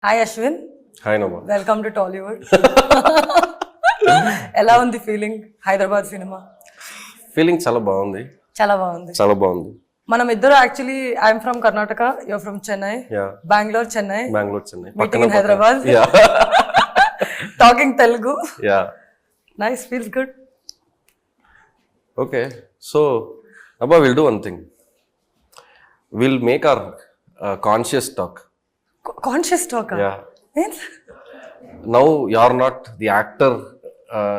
Hi Ashwin, Hi Nabha. welcome to Tollywood. ఎలా ఉంది feeling Hyderabad cinema? Feeling చాలా బాగుంది. చాలా బాగుంది. చాలా బాగుంది. మనం ఇద్దరు actually I'm from Karnataka, you're from Chennai, Bengaluru Chennai, meeting in Hyderabad, talking Telugu. Nice, feels good. Okay, so Nabha, we'll do one thing. We'll make our conscious talk. Conscious talk? Yeah. Now you're not the actor.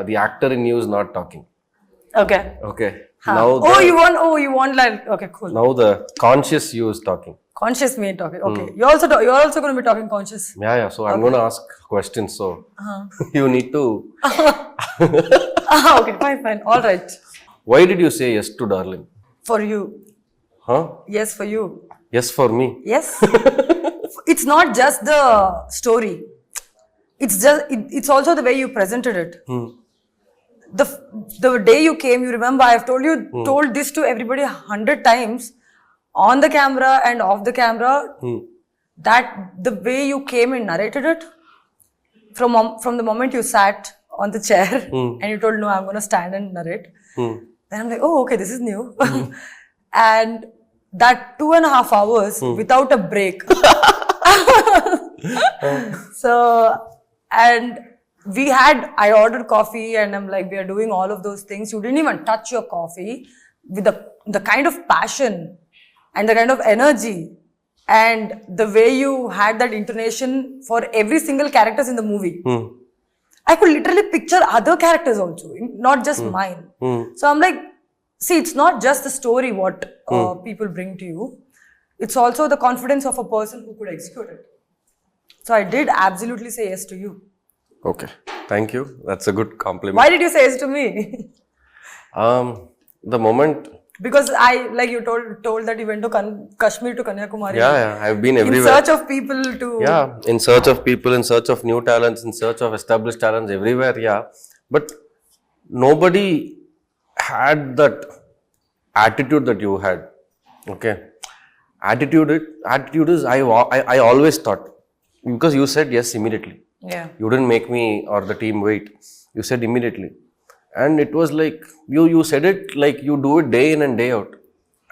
The actor in you is not talking. Okay. Okay. Huh. Now you want like, okay, cool. Now the conscious you is talking. Conscious me talking. Okay. You're also going to be talking conscious. Yeah. So I'm going to ask questions. So you need to. Okay. Fine. All right. Why did you say yes to Darling? For you. Huh? Yes, for you. Yes, for me. Yes. It's not just the story. It's also the way you presented it. The day you came, you remember, I've told this to everybody 100 times on the camera and off the camera, that the way you came and narrated it, from the moment you sat on the chair and you told, no, I'm going to stand and narrate. Then I'm like, oh, okay, this is new. And that 2.5 hours without a break. So, and I ordered coffee and I'm like, we are doing all of those things. You didn't even touch your coffee with the kind of passion and the kind of energy and the way you had that intonation for every single characters in the movie. I could literally picture other characters also, not just mine. So I'm like, see, it's not just the story what people bring to you. It's also the confidence of a person who could execute it. So I did absolutely say yes to you. Okay. Thank you. That's a good compliment. Why did you say yes to me? The moment. Because you told that you went to Kashmir to Kanyakumari. Yeah, I've been everywhere. In search of people to. Yeah, in search of people, in search of new talents, in search of established talents everywhere. Yeah, but nobody had that attitude that you had. Okay, attitude is I always thought, because you said yes immediately. Yeah. You didn't make me or the team wait. You said immediately. And it was like, you said it like you do it day in and day out.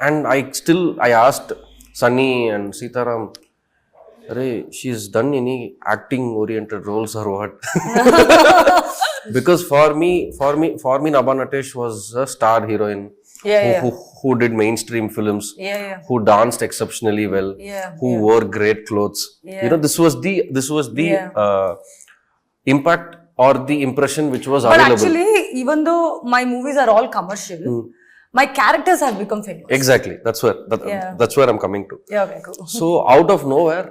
And I asked Sunny and Sitaram, she's done any acting oriented roles or what? Because for me, Nabha Natesh was a star heroine. Who did mainstream films, who danced exceptionally well, who wore great clothes. You know, this was the impact or the impression which was available. But actually, even though my movies are all commercial, my characters have become famous. Exactly. That's where I'm coming to. Yeah, okay, cool. So out of nowhere,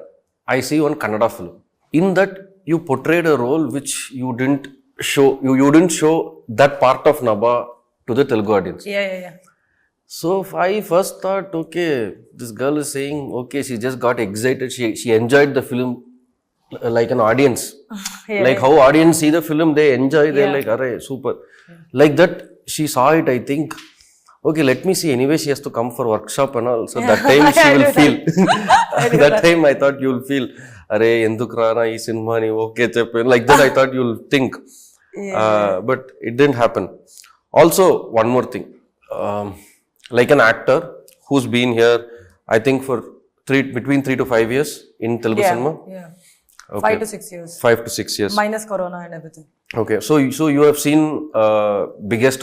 I see one Kannada film. In that, you portrayed a role which you didn't show. You didn't show that part of Nabha to the Telugu audience. Yeah. So I first thought, okay, this girl is saying, okay, she just got excited. She enjoyed the film like an audience. Like how audience see the film, they enjoy. They're like, array, super. Like that, she saw it, I think. Okay, let me see. Anyway, she has to come for workshop and all. So that time she will feel. That time I thought you'll feel, array, enduk rana ee cinema ni okay cheppe. Like that I thought you'll think. But it didn't happen. Also, one more thing. Like an actor who's been here, I think for between 3 to 5 years in Telugu cinema. Yeah. Okay. 5 to 6 years. 5 to 6 years. Minus Corona and everything. Okay, so you have seen biggest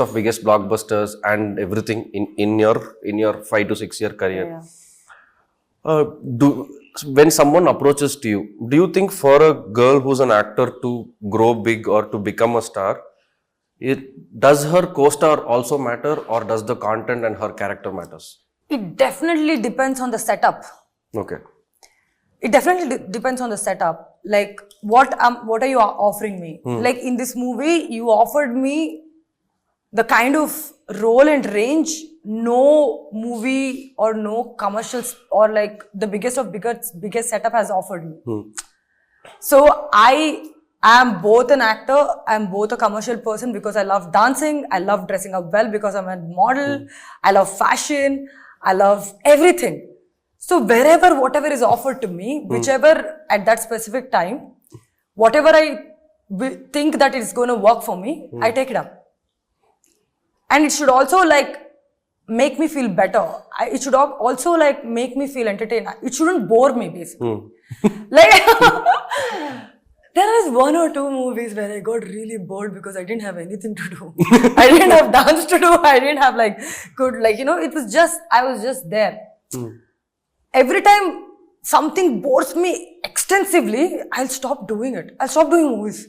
blockbusters and everything in your 5 to 6 year career. Yeah. When someone approaches to you, do you think for a girl who's an actor to grow big or to become a star, does her co-star also matter, or does the content and her character matters? It definitely depends on the setup. Okay. It definitely depends on the setup. Like, what are you offering me? Like in this movie, you offered me the kind of role and range no movie or no commercials or like the biggest setup has offered me. So I am both an actor, I'm both a commercial person because I love dancing, I love dressing up well because I'm a model, I love fashion, I love everything. So wherever, whatever is offered to me, whichever at that specific time, whatever I think that it's going to work for me, I take it up. And it should also like make me feel better. It should also like make me feel entertained. It shouldn't bore me basically. Like there is 1 or 2 movies where I got really bored because I didn't have anything to do. I didn't have dance to do. I didn't have like good, like, you know, it was just, I was just there. Every time something bores me extensively, I'll stop doing it. I'll stop doing movies.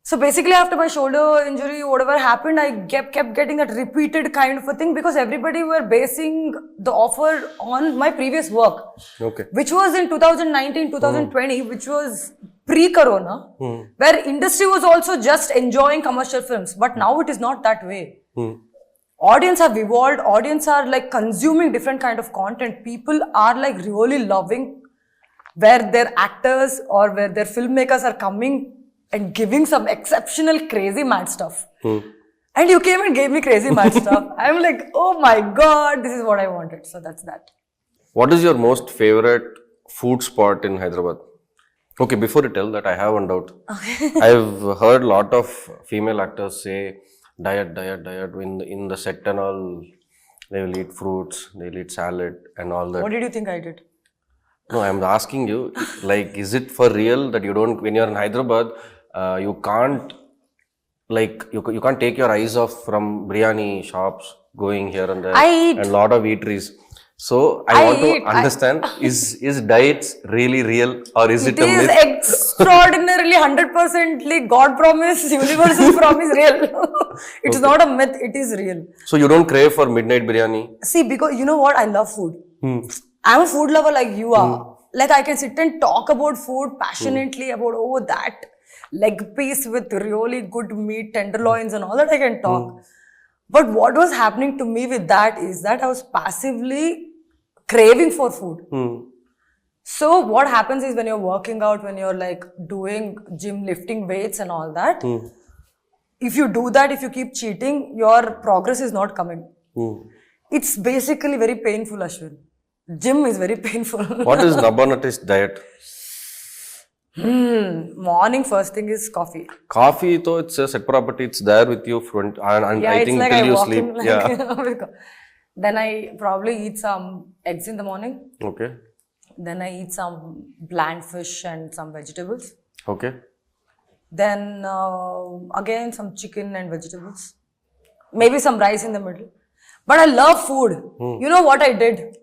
So basically after my shoulder injury, whatever happened, I kept getting that repeated kind of a thing because everybody were basing the offer on my previous work. Okay. Which was in 2019, 2020, which was pre-corona, where industry was also just enjoying commercial films. But now it is not that way. Audience have evolved. Audience are like consuming different kind of content. People are like really loving where their actors or where their filmmakers are coming and giving some exceptional crazy mad stuff. And you came and gave me crazy mad stuff. I'm like, oh my God, this is what I wanted. So that's that. What is your most favorite food spot in Hyderabad? Okay, before you tell that, I have one doubt. I've heard a lot of female actors say diet. In the set and all, they will eat fruits, they'll eat salad and all that. What did you think I did? No, I'm asking you, like, is it for real that you don't, when you're in Hyderabad, you can't, like, you can't take your eyes off from biryani shops going here and there. I eat. And a lot of eateries. So I want to understand, is diets really real or is it a myth? It is extraordinarily 100% God promise, universal promise real. It's not a myth, it is real. So you don't crave for midnight biryani? See, because you know what? I love food. I'm a food lover like you are. Like I can sit and talk about food passionately about, oh, that leg piece with really good meat, tenderloins and all that I can talk. But what was happening to me with that is that I was passively craving for food. So what happens is when you're working out, when you're like doing gym, lifting weights and all that, if you do that, if you keep cheating, your progress is not coming. It's basically very painful, Aswin. Gym is very painful. What is Nabha Natesh diet? Morning first thing is coffee. Coffee, though, it's a set property. It's there with you front, and Yeah, I it's think like till I you walk sleep. in like Yeah. Then I probably eat some eggs in the morning. Okay. Then I eat some bland fish and some vegetables. Okay. Then again some chicken and vegetables. Maybe some rice in the middle. But I love food. You know what I did?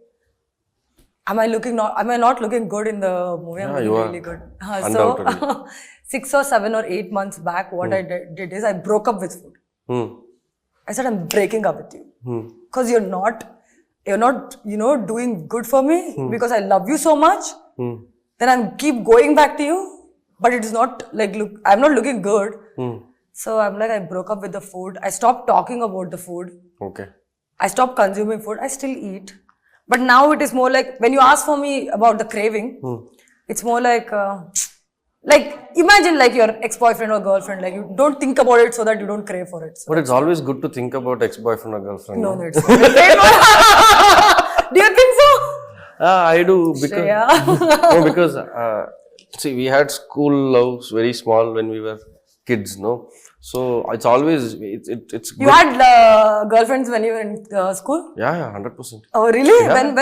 Am I not looking good in the movie? Yeah, I'm you really are. good. Undoubtedly. 6 or 7 or 8 months back, what I did is I broke up with food. I said, I'm breaking up with you. Because you're not, doing good for me because I love you so much. Then I'm keep going back to you, but it is not like, I'm not looking good. So I'm like, I broke up with the food. I stopped talking about the food. Okay. I stopped consuming food. I still eat. But now it is more like, when you ask for me about the craving, it's more like imagine like your ex-boyfriend or girlfriend, like you don't think about it so that you don't crave for it. So But it's always good to think about ex-boyfriend or girlfriend. no, it's not. Do you think so? I do because see, we had school loves very small when we were kids, no? So it's always it's good. You had girlfriends when you were in school? Yeah, 100%. Oh, really? Yeah.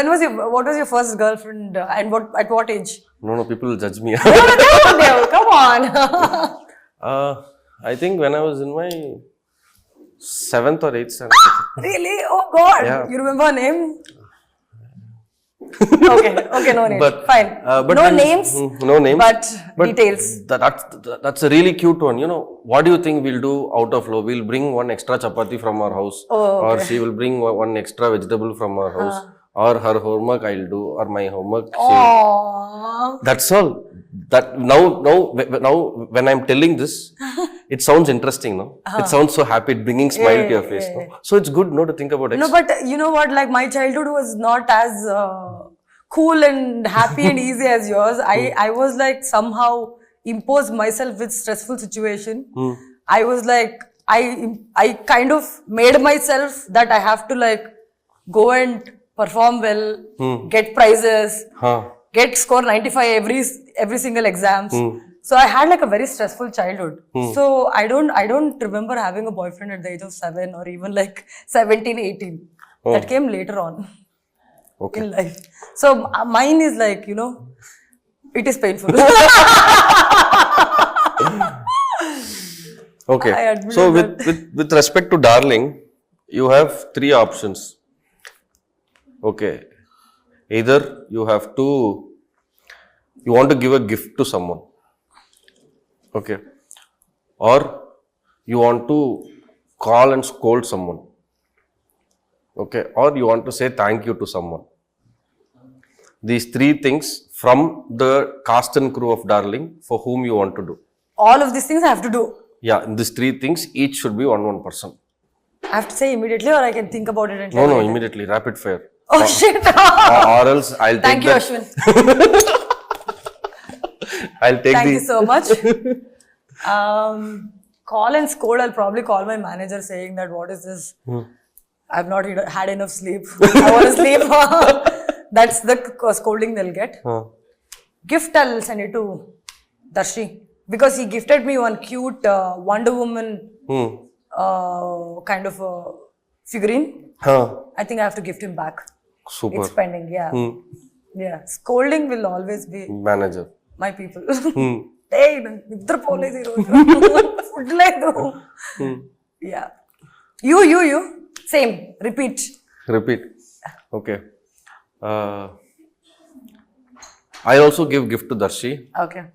What was your first girlfriend and at what age? No, people will judge me. Come on. I think when I was in my 7th or 8th standard. Really? Oh God. Yeah. You remember her name? Okay, no names. But- Fine. but No then- names. No names. But details. That's a really cute one. You know, what do you think we'll do out of love? We'll bring one extra chapati from our house. Oh, Or she will bring one extra vegetable from our house. Or her homework I'll do. Or my homework. Aww. That's all. That now when I'm telling this, it sounds interesting, no? It sounds so happy, bringing smile to your face, no? So it's good, no, to think about it. No, but you know what? Like my childhood was not as cool and happy and easy as yours. I was like somehow imposed myself with stressful situation. I was like, I kind of made myself that I have to like go and perform well, get prizes, get score 95 every single exams. So I had like a very stressful childhood. So I don't remember having a boyfriend at the age of 7 or even like 17, 18. That came later on in life. So mine is like, it is painful. Okay. So with respect to Darling, you have 3 options. Okay. Either you want to give a gift to someone. Okay. Or you want to call and scold someone. Okay. Or you want to say thank you to someone. These 3 things from the cast and crew of Darling for whom you want to do. All of these things I have to do. Yeah, these 3 things, each should be one person. I have to say immediately or I can think about it and tell No, you later? immediately, rapid fire. Oh shit. Or else I'll Thank take you, that. Ashwin. I'll take Thank you so much. Call and scold. I'll probably call my manager saying that what is this? I've not had enough sleep. I want to sleep. That's the scolding they'll get. Gift, I'll send it to Darshi because he gifted me one cute Wonder Woman kind of a figurine. I think I have to gift him back. Super. It's pending, yeah. Yeah. Scolding will always be Manager. my people. Hey, నిద్ర పోలేదు ఈరోజు food లేదు. Yeah. You. Same. Repeat. Okay. I also give gift to Darshi. Okay.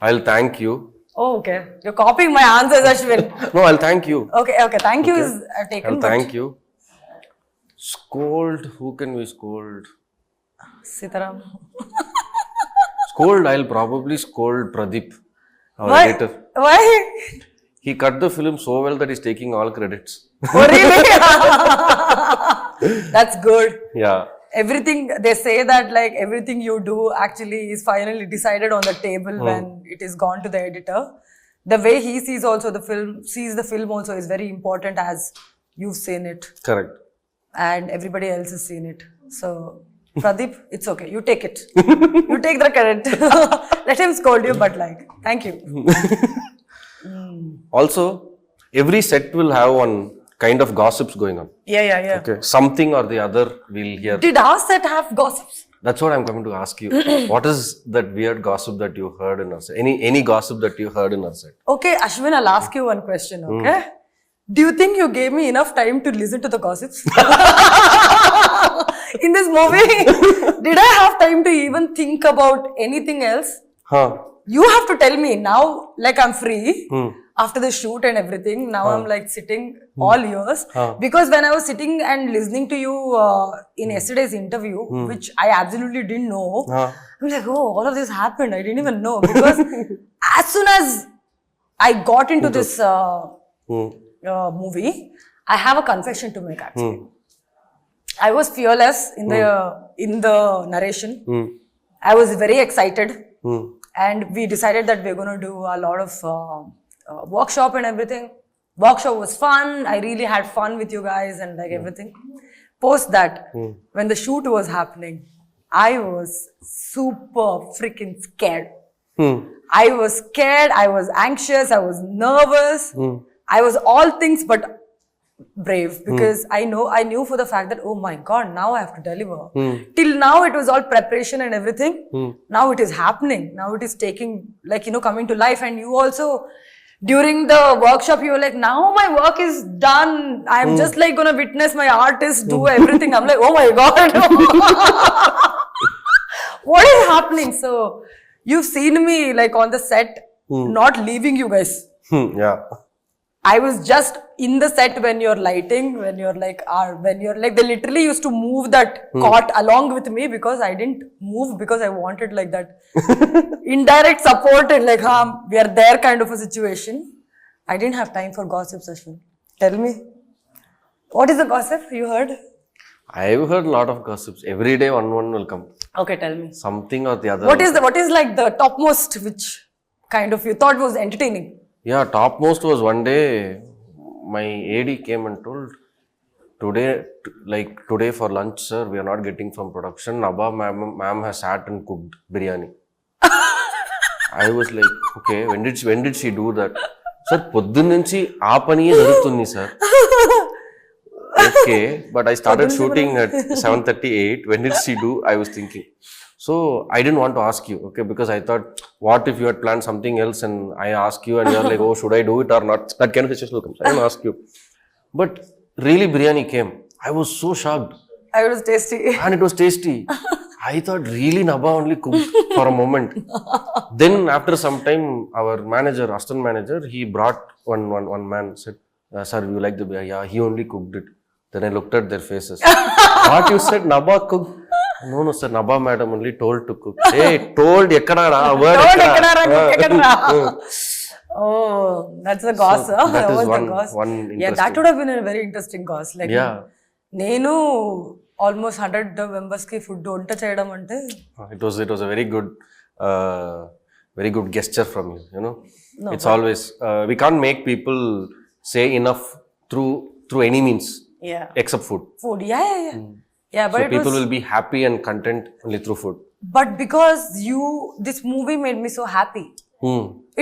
I'll thank you. Oh, okay. You're copying my answers, Ashwin. No, I'll thank you. Okay. Thank you is taken. I'll thank you. Scold. Who can we scold? Sitaram. Scold. I'll probably scold Pradeep, our Why? editor. Why? He cut the film so well that he's taking all credits. Oh, really? That's good. Yeah. Everything they say that like everything you do actually is finally decided on the table when it is gone to the editor. The way he sees the film also is very important as you've seen it. Correct. And everybody else has seen it. So Pradeep, it's okay. You take it. You take the credit. Let him scold you, but like, thank you. Also, every set will have one kind of gossips going on. Yeah. Okay. Something or the other we'll hear. Did our set have gossips? That's what I'm coming to ask you. What is that weird gossip that you heard in our set? Any gossip that you heard in our set? Okay, Ashwin, I'll ask you one question, okay? Do you think you gave me enough time to listen to the gossips? In this movie, did I have time to even think about anything else? You have to tell me now, like I'm free after the shoot and everything. Now I'm like sitting all ears. Because when I was sitting and listening to you in yesterday's interview, which I absolutely didn't know, I'm like, oh, all of this happened. I didn't even know. Because as soon as I got into this movie, I have a confession to make actually. I was fearless in the narration. I was very excited. And we decided that we're going to do a lot of workshop and everything. Workshop was fun. I really had fun with you guys and like everything. Post that, when the shoot was happening, I was super freaking scared. I was scared. I was anxious. I was nervous. I was all things but brave because I knew for the fact that, oh my God, now I have to deliver. Till now it was all preparation and everything. Now it is happening. Now it is taking coming to life. And you also during the workshop you were like, now my work is done. I'm just like gonna witness my artist do everything. I'm like, oh my God. What is happening? So you've seen me like on the set not leaving you guys. Yeah. I was just in the set when you're lighting, when you're like, they literally used to move that cot along with me because I didn't move because I wanted like that indirect support and like, we are there kind of a situation. I didn't have time for gossips, Ashwin. Tell me. What is the gossip you heard? I've heard a lot of gossips. Every day one will come. Okay, tell me. Something or the other. What is like the topmost which kind of you thought was entertaining? Yeah, topmost was one day my AD came and told, today for lunch, sir, we are not getting from production. Nabha ma'am has sat and cooked biryani. I was like, okay, when did she do that? Sir, పొద్దున్నుంచి ఆ పనియే జరుగుతుంది sir. Okay, but I started shooting at 7:38. When did she do? I was thinking. So I didn't want to ask you, okay, because I thought, what if you had planned something else and I ask you and you're like, oh, should I do it or not? That kind of situation will come. So I didn't ask you. But really, biryani came. I was so shocked. It was tasty. And it was tasty. I thought really Nabha only cooked for a moment. Then after some time, our manager, assistant manager, he brought one man, said, sir, you like the biryani? Yeah, he only cooked it. Then I looked at their faces. What you said, Nabha cooked? No, sir, Nabha madam only told to cook. Hey, told, ekkadara, word ekkadara. Oh, that's the goss. So, that is was one, the goss. one Yeah, that would have been a very interesting goss. Like, yeah. నేను almost 100 members కి food వంట చేయడం అంటే it was a very good gesture from you, you know. No, it's always we can't make people say enough through any means, except food. Yeah, but so people will be happy and content only through food. But because this movie made me so happy.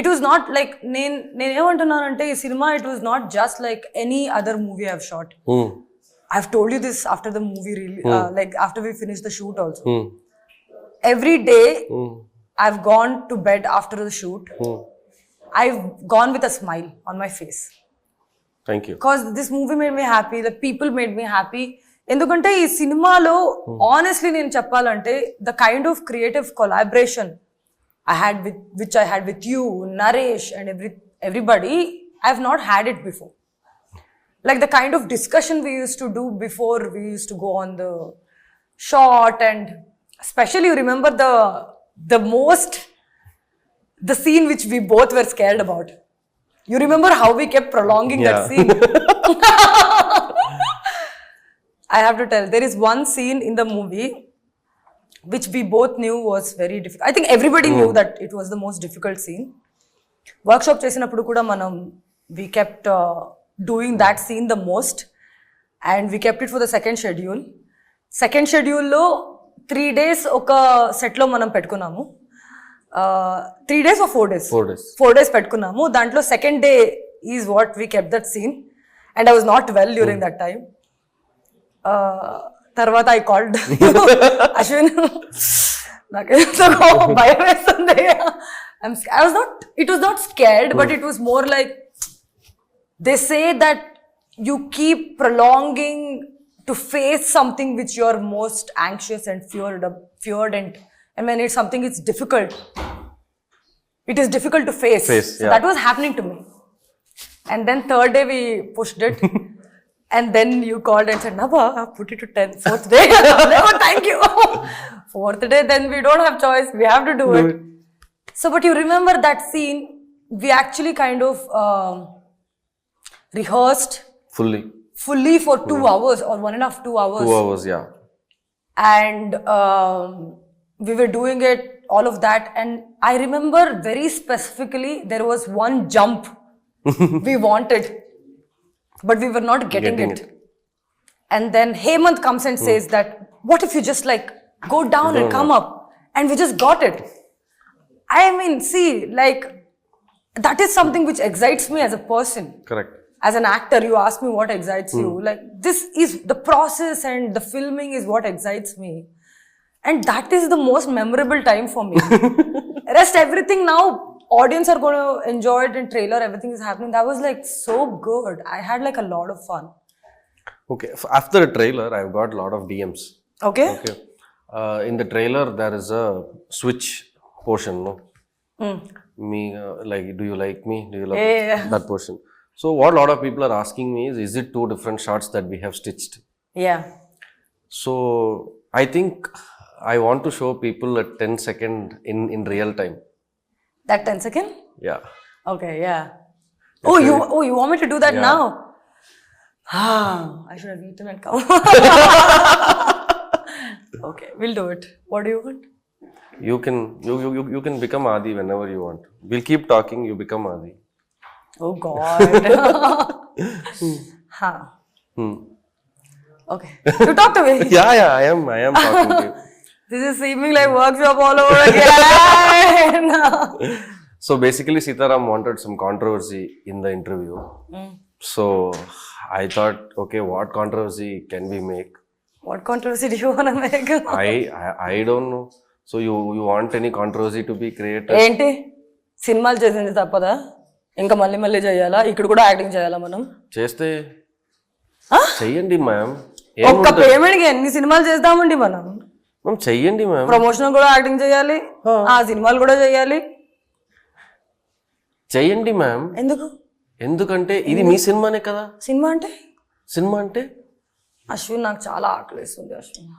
It was not like నేనేమంటున్నానంటే ఈ cinema, it was not just like any other movie I've shot. I've told you this after the movie, really, like after we finished the shoot also. Every day I've gone to bed after the shoot. I've gone with a smile on my face. Thank you. Because this movie made me happy, the people made me happy. ఎందుకంటే ఈ సినిమాలో honestly నేను చెప్పాలంటే the kind of creative collaboration which I had with you, Naresh and everybody, I've not had it before. Like the kind of discussion we used to do before we used to go on the shot, and especially you remember the scene which we both were scared about. You remember how we kept prolonging that scene? I have to tell, there is one scene in the movie which we both knew was very difficult. I think everybody knew that it was the most difficult scene. Workshop చేసినప్పుడు కూడా మనం we kept doing that scene the most, and we kept it for the second schedule లో 3 days ఒక set లో మనం పెట్టుకున్నాము. 3 days or 4 days? 4 days పెట్టుకున్నాము. దాంట్లో second day is what we kept that scene, and I was not well during that time. తర్వాత I called Aswin. నాకేదో భయం వేస్తుంది. It was not scared, but it was more like, they say that you keep prolonging to face something which you're most anxious and feared, and when it's something it's difficult, it is difficult to face. So that was happening to me. And then third day we pushed it. And then you called and said, Nabha, put it to 10. Fourth day, oh, thank you. Fourth day, then we don't have choice. We have to do it. So, but you remember that scene, we actually kind of rehearsed fully for 2 hours or 1.5, 2 hours. 2 hours, yeah. And we were doing it, all of that. And I remember very specifically, there was one jump we wanted, but we were not getting it. And then Hemant comes and says that, what if you just like go down and come up? And we just got it. I mean, see, like, that is something which excites me as a person. Correct. As an actor, you ask me what excites you. Like, this is the process and the filming is what excites me. And that is the most memorable time for me. Rest everything now, audience are going to enjoy it, and trailer, everything is happening. That was like so good. I had like a lot of fun. Okay. After the trailer, I've got a lot of DMs. Okay. In the trailer, there is a switch portion, no? Me, like, do you like me? Do you love that portion? So what a lot of people are asking me is it 2 different shots that we have stitched? Yeah. So I think I want to show people a 10-second in real time. That 10 second? Yeah. Okay, yeah. You want me to do that now? I should have eaten and come. Okay, we'll do it. What do you want? You can become Adi whenever you want. We'll keep talking, you become Adi. Oh God. Okay. You talk to me. Yeah, I am talking to you. This is seeming like workshop all over again. So basically, Sitaram wanted some controversy in the interview. So I thought, okay, what controversy can we make? What controversy do you want to make? I don't know. So you want any controversy to be created? ఏంటి సినిమాలు చేసింది తప్పదా ఇంకా మళ్ళీ మళ్ళీ చేయాలా ఇక్కడ కూడా యాక్టింగ్ చేయాలా మనం చేస్తే చెయ్యండి మ్యామ్. ఒక్క పేమెంట్ కి ఎన్ని సినిమాలు చేద్దామండి మనం చెయ్యండి మ్యామ్. ప్రమోషన్ కూడా యాక్టింగ్ చేయాలి ఆ సినిమాలు కూడా చేయాలి చెయ్యండి మ్యామ్. ఎందుకంటే ఇది మీ సినిమానే కదా. సినిమా అంటే అశ్విన్ నాకు చాలా ఆకలిస్తుంది అశ్విన్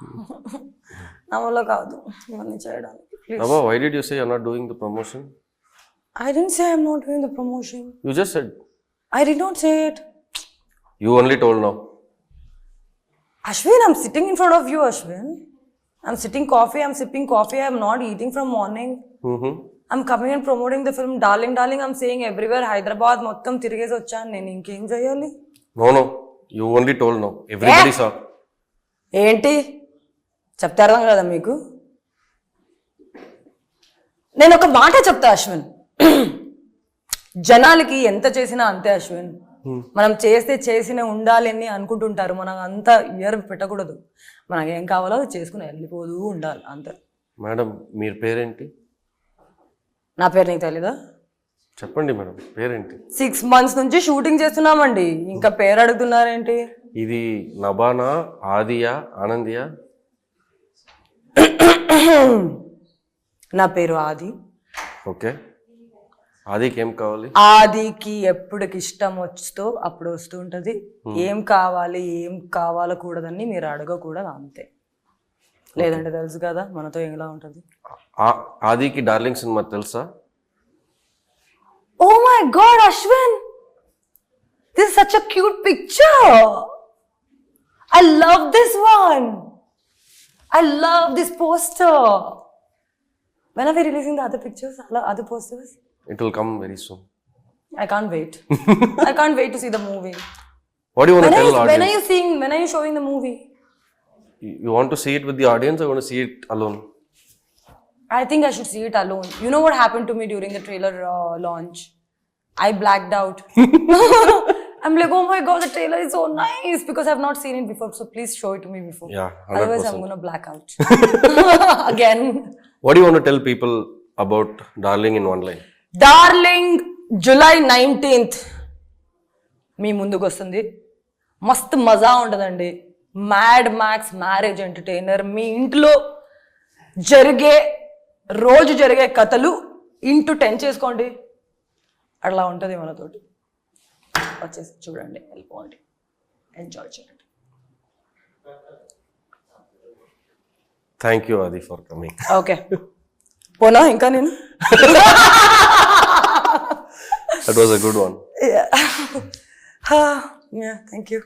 నా వల్ల కాదు ఇవన్నీ చేయడానికి. Nabha, why did you say you're not doing the promotion? I didn't say I'm not doing the promotion. You just said. I did not say it. You only told now. Ashwin, I'm sitting in front of you, Ashwin. I'm sipping coffee. I'm not eating from morning. I'm coming and promoting the film. Darling, I'm saying everywhere. Hyderabad, mottam tirigesi vachanu. Nenu inkem cheyali? No. You only told now. Everybody saw. ఏంటి చెప్తే అర్థం కదా మీకు? నేను ఒక మాట చెప్తా అశ్విన్, జనాలకి ఎంత చేసినా అంతే అశ్విన్. మనం చేసిన ఉండాలి అని అనుకుంటుంటారు. మనం అంతా ఇయర్ పెట్టకూడదు. మనకి ఏం కావాలో అది చేసుకుని వెళ్ళిపోతూ ఉండాలి అంతే. మేడం మీరు పేరేంటి? నా పేరు నీకు తెలీదా? చెప్పండి మేడం పేరేంటి? 6 months నుంచి షూటింగ్ చేస్తున్నామండి, ఇంకా పేరు అడుగుతున్నారేంటి? ఇది నభానా, ఆదియా, ఆనందియా? నా పేరు ఆది. ఓకే. ఆదికి ఏం కావాలి? ఆదికి ఎప్పటికి ఇష్టం వస్తుందో అప్పుడు వస్తూ ఉంటది. ఏం కావాలి ఏం కావాలకూడదని మీరు అడగకూడదు అంతే. లేదంటే తెలుసు కదా మనతో ఎలా ఉంటది. ఆదికి డార్లింగ్ సినిమా తెలుసా? Oh my God, Ashwin! This is such a cute picture. I love this one. I love this poster. When are we releasing the other pictures, other posters? It will come very soon. I can't wait. I can't wait to see the movie. What do you want to tell the audience? When are you showing the movie? You want to see it with the audience or you want to see it alone? I think I should see it alone. You know what happened to me during the trailer launch? I blacked out. I'm like, oh my God, the trailer is so nice because I've not seen it before. So please show it to me before. Yeah, 100%. Otherwise, I'm going to black out. Again. What do you want to tell people about Darling in one line? Darling, July 19th. మీ ముందుకు వస్తుంది. మస్తు మజా ఉంటుందండి. Mad Max marriage entertainer. మీ ఇంట్లో రోజు జరిగే కథలు ఇంటూ 10 చేసుకోండి. అట్లా ఉంటుంది మనతోటి. వచ్చేసి చూడండి, వెళ్ళిపోండి, ఎంజాయ్ చేయండి. థ్యాంక్ యూ ఆది ఫర్ కమింగ్. ఓకే పోనా ఇంకా నేను. That was a good one. Yeah, thank you.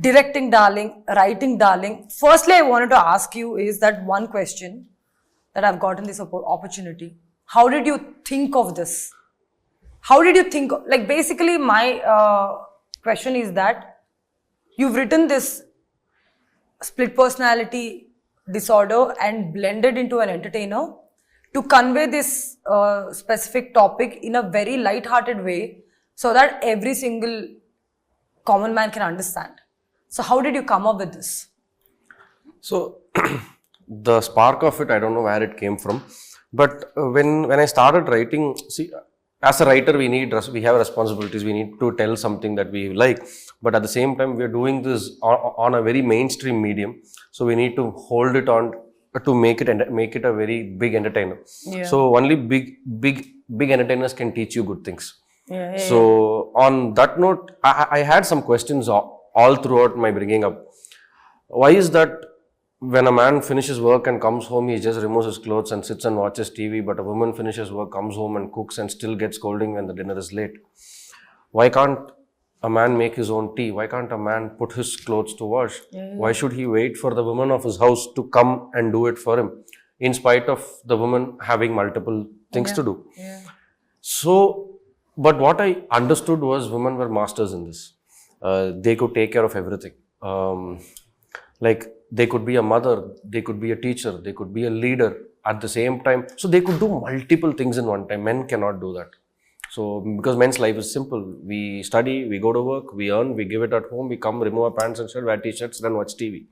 Directing Darling, writing Darling. Firstly, I wanted to ask you is that one question that I've gotten this opportunity. How did you think of this? How did you think like basically my question is that you've written this split personality disorder and blended into an entertainer to convey this specific topic in a very light-hearted way so that every single common man can understand. So how did you come up with this? So the spark of it, I don't know where it came from, but when I started writing, see, as a writer we have responsibilities. We need to tell something that we like, but at the same time we are doing this on a very mainstream medium, so we need to hold it on to make it a very big entertainer. Yeah. So only big entertainers can teach you good things. Yeah. So on that note, I had some questions all throughout my bringing up. Why is that when a man finishes work and comes home, he just removes his clothes and sits and watches TV, but a woman finishes work, comes home and cooks and still gets scolding when the dinner is late? Why can't a man make his own tea? Why can't a man put his clothes to wash? Yeah. Why should he wait for the woman of his house to come and do it for him, in spite of the woman having multiple things to do? Yeah. So, but what I understood was women were masters in this. They could take care of everything. Like they could be a mother, they could be a teacher, they could be a leader at the same time. So they could do multiple things in one time. Men cannot do that. So because men's life is simple. We study, we go to work, we earn, we give it at home, we come, remove our pants and shirt, wear t-shirts, then watch TV.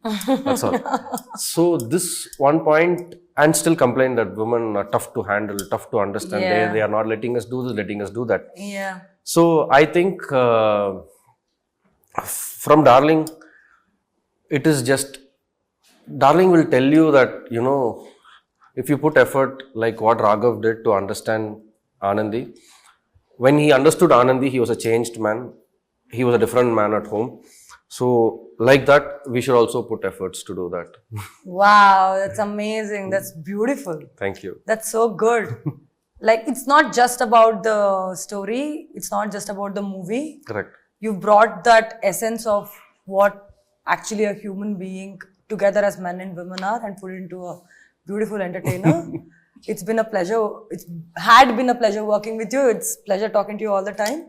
That's all. So this one point, and still complain that women are tough to handle, tough to understand. Yeah. They are not letting us do this, letting us do that. Yeah. So I think from Darling, it is just, Darling will tell you that, you know, if you put effort like what Raghav did to understand Anandi, when he understood Anandi, he was a changed man. He was a different man at home. So like that, we should also put efforts to do that. Wow, that's amazing. That's beautiful. Thank you. That's so good. Like, it's not just about the story, it's not just about the movie. Correct. You've brought that essence of what actually a human being together as men and women are and put it into a beautiful entertainer. It's been a pleasure. It's had been a pleasure working with you. It's pleasure talking to you all the time.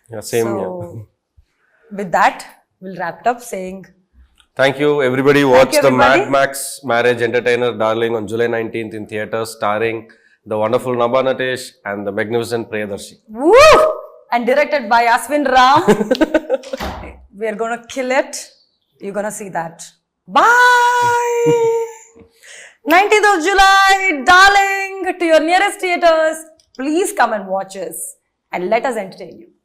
Yeah, same here. So, with that, we'll wrap it up saying, Thank you, everybody. Watch you, the everybody. Mad Max Marriage Entertainer Darling on July 19th in theatres, starring the wonderful Nabha Natesh and the magnificent Priyadarshi. woo! And directed by Aswin Raam. We're gonna kill it. You're gonna see that. Bye! 19th of July, darling, to your nearest theatres. Please come and watch us and let us entertain you.